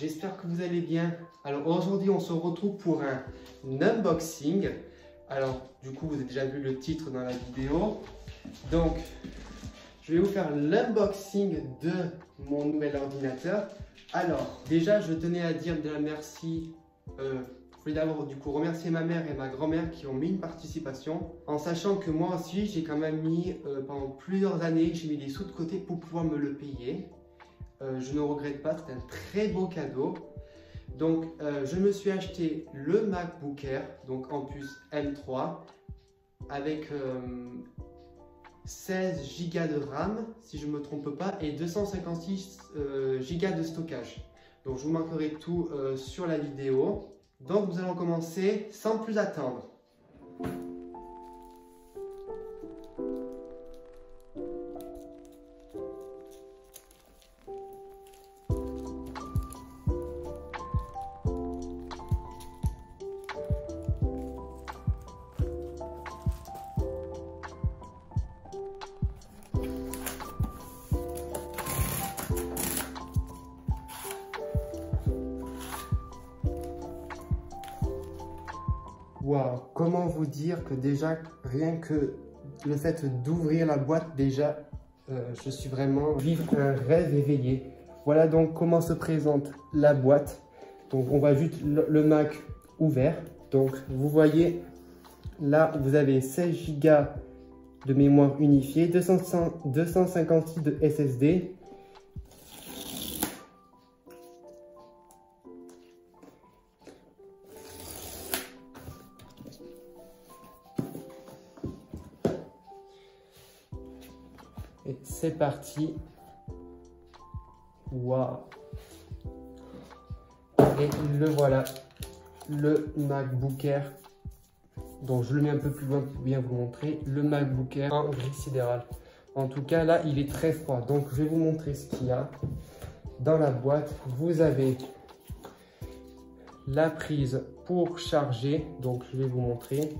j'espère que vous allez bien. Alors aujourd'hui on se retrouve pour un unboxing. Alors du coup vous avez déjà vu le titre dans la vidéo. Donc je vais vous faire l'unboxing de mon nouvel ordinateur. Alors déjà je tenais à dire bien merci. Je voulais d'abord du coup remercier ma mère et ma grand-mère qui ont mis une participation. En sachant que moi aussi j'ai quand même mis pendant plusieurs années, j'ai mis des sous de côté pour pouvoir me le payer. Je ne regrette pas, c'est un très beau cadeau. Donc je me suis acheté le MacBook Air, donc en plus M3 avec 16 Go de RAM si je ne me trompe pas et 256 Go de stockage. Donc je vous marquerai tout sur la vidéo. Donc nous allons commencer sans plus attendre. Waouh, comment vous dire que déjà, rien que le fait d'ouvrir la boîte, déjà, je suis vraiment vivre un rêve éveillé. Voilà donc comment se présente la boîte. Donc on voit juste le Mac ouvert. Donc vous voyez, là vous avez 16 Go de mémoire unifiée, 256 de SSD. Et c'est parti. Waouh. Et le voilà, le MacBook Air. Donc je le mets un peu plus loin pour bien vous montrer. Le MacBook Air en gris sidéral. En tout cas là, il est très froid. Donc je vais vous montrer ce qu'il y a dans la boîte. Vous avez la prise pour charger. Donc je vais vous montrer.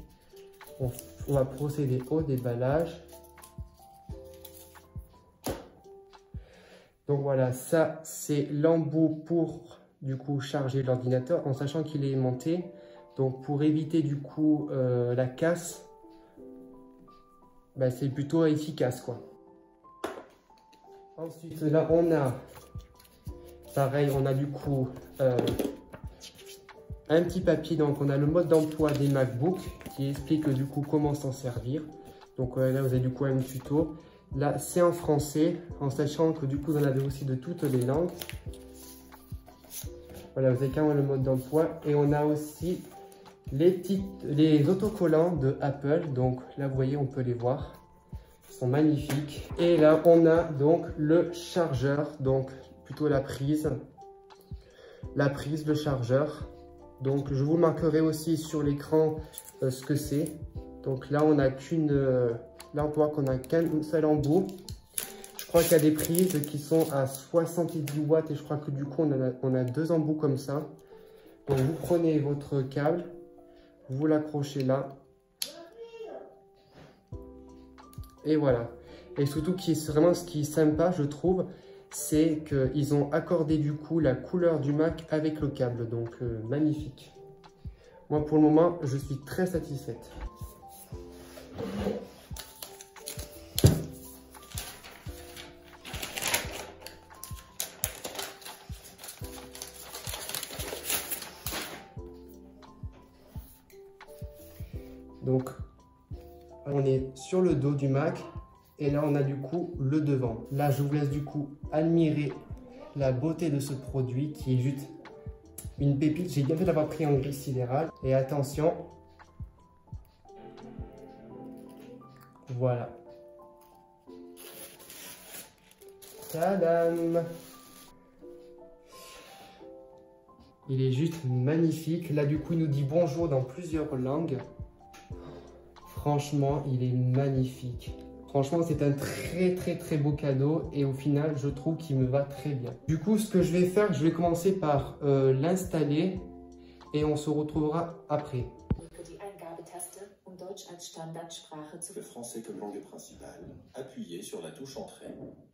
On va procéder au déballage. Donc voilà, ça c'est l'embout pour du coup charger l'ordinateur en sachant qu'il est aimanté. Donc pour éviter du coup la casse, bah, c'est plutôt efficace quoi. Ensuite là on a, pareil on a du coup un petit papier. Donc on a le mode d'emploi des MacBook qui explique du coup comment s'en servir. Donc là vous avez du coup un tuto. Là, c'est en français, en sachant que du coup, vous en avez aussi de toutes les langues. Voilà, vous avez quand même le mode d'emploi. Et on a aussi les autocollants de Apple. Donc là, vous voyez, on peut les voir. Ils sont magnifiques. Et là, on a donc le chargeur, donc plutôt la prise, le chargeur. Donc, je vous marquerai aussi sur l'écran ce que c'est. Donc là, on n'a qu'une... Là, on peut voir qu'on n'a qu'un seul embout. Je crois qu'il y a des prises qui sont à 70 watts et je crois que du coup, on a deux embouts comme ça. Donc, vous prenez votre câble, vous l'accrochez là. Et voilà. Et surtout, vraiment ce qui est sympa, je trouve, c'est qu'ils ont accordé du coup la couleur du Mac avec le câble. Donc, magnifique. Moi, pour le moment, je suis très satisfaite. Donc, on est sur le dos du Mac et là, on a du coup le devant. Là, je vous laisse du coup admirer la beauté de ce produit qui est juste une pépite. J'ai bien fait d'avoir pris en gris sidéral. Et attention, voilà. Tadam! Il est juste magnifique. Là, du coup, il nous dit bonjour dans plusieurs langues. Franchement, il est magnifique. Franchement, c'est un très beau cadeau et au final, je trouve qu'il me va très bien. Du coup, ce que je vais faire, je vais commencer par l'installer et on se retrouvera après. Le français comme langue principale, appuyez sur la touche Entrée.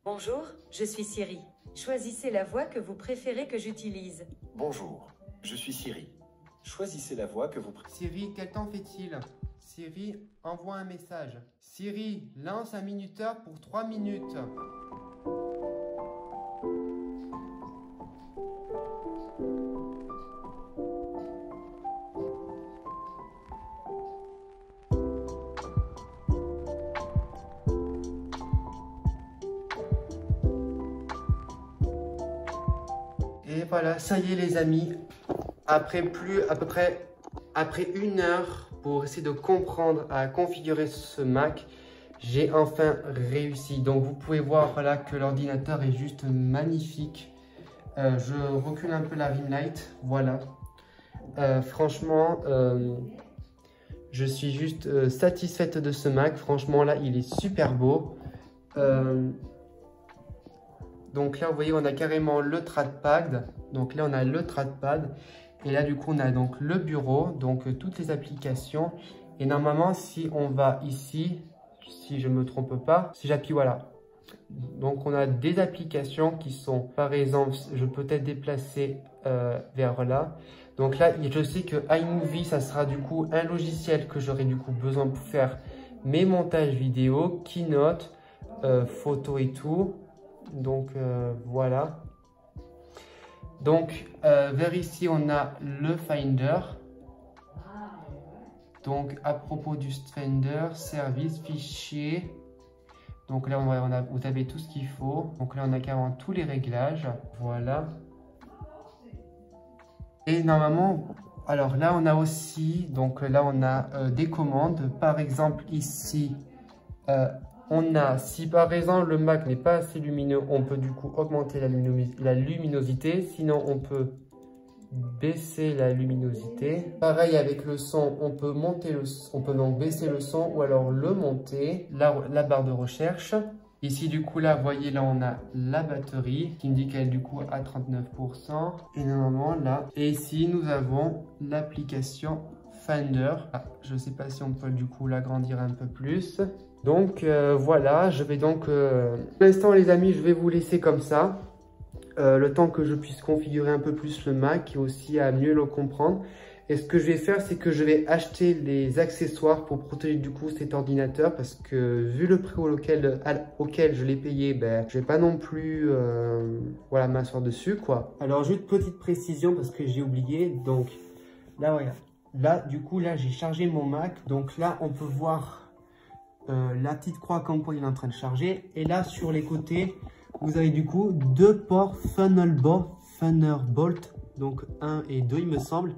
Bonjour, je suis Siri. Choisissez la voix que vous préférez que j'utilise. Bonjour, je suis Siri. Choisissez la voix que vous préférez. Siri, quel temps fait-il? Siri, envoie un message. Siri, lance un minuteur pour 3 minutes. Et voilà, ça y est les amis, après à peu près 1 heure pour essayer de comprendre à configurer ce Mac, j'ai enfin réussi. Donc vous pouvez voir voilà, que l'ordinateur est juste magnifique. Je recule un peu la ring light, voilà. Franchement, je suis juste satisfaite de ce Mac. Franchement là, il est super beau. Donc là, vous voyez, on a carrément le trackpad. Donc là, on a le trackpad. Et là, du coup, on a donc le bureau, donc toutes les applications. Et normalement, si on va ici, si je ne me trompe pas, si j'appuie, voilà. Donc, on a des applications qui sont, par exemple, je peux peut-être déplacer vers là. Donc là, je sais que iMovie, ça sera du coup un logiciel que j'aurai du coup besoin pour faire mes montages vidéo, Keynote, photos et tout. Donc voilà. Donc vers ici on a le Finder. Donc à propos du Finder, service, fichier. Donc là vous avez tout ce qu'il faut. Donc là on a carrément tous les réglages. Voilà. Et normalement, alors là on a aussi, donc là on a des commandes. Par exemple ici. On a, si par exemple le Mac n'est pas assez lumineux, on peut du coup augmenter la luminosité. Sinon, on peut baisser la luminosité. Pareil avec le son, on peut donc baisser le son ou alors le monter. La barre de recherche. Ici, du coup, là, vous voyez, là, on a la batterie qui indique qu'elle, du coup, à 39%. Et normalement, là. Et ici, nous avons l'application Finder. Ah, je ne sais pas si on peut, du coup, l'agrandir un peu plus. Donc voilà, je vais donc, pour l'instant les amis, je vais vous laisser comme ça, le temps que je puisse configurer un peu plus le Mac et aussi à mieux le comprendre. Et ce que je vais faire, c'est que je vais acheter les accessoires pour protéger du coup cet ordinateur parce que vu le prix auquel je l'ai payé, ben, je vais pas non plus voilà, m'asseoir dessus quoi. Alors juste petite précision parce que j'ai oublié, donc là voilà, là du coup là j'ai chargé mon Mac, donc là on peut voir la petite croix comme quoi il est en train de charger. Et là sur les côtés vous avez du coup 2 ports Thunderbolt, donc 1 et 2 il me semble.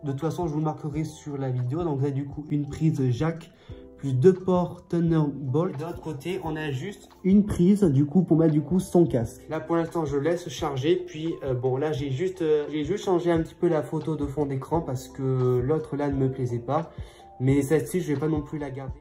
De toute façon je vous marquerai sur la vidéo. Donc vous avez du coup une prise jack plus 2 ports Thunderbolt. De l'autre côté on a juste une prise du coup pour mettre du coup son casque. Là pour l'instant je laisse charger. Puis bon là j'ai juste changé un petit peu la photo de fond d'écran parce que l'autre là ne me plaisait pas. Mais celle-ci je vais pas non plus la garder.